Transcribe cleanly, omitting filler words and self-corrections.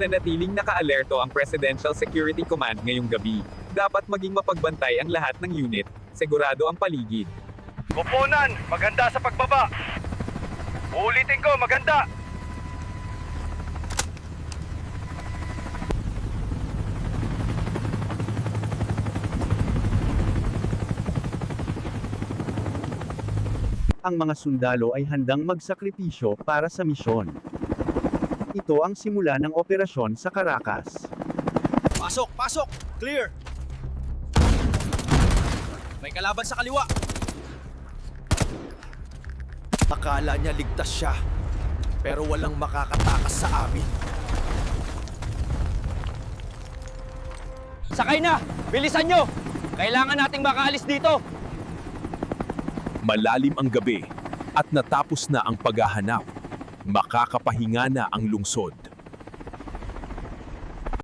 Mananatiling naka-alerto ang Presidential Security Command ngayong gabi. Dapat maging mapagbantay ang lahat ng unit, sigurado ang paligid. Kuponan, maganda sa pagbaba. Uulitin ko, maganda. Ang mga sundalo ay handang magsakripisyo para sa misyon. Ito ang simula ng operasyon sa Caracas. Pasok! Pasok! Clear! May kalaban sa kaliwa! Akala niya ligtas siya, pero walang makakatakas sa amin. Sakay na! Bilisan nyo! Kailangan nating makaalis dito! Malalim ang gabi at natapos na ang paghahanap. Makakapahinga na ang lungsod.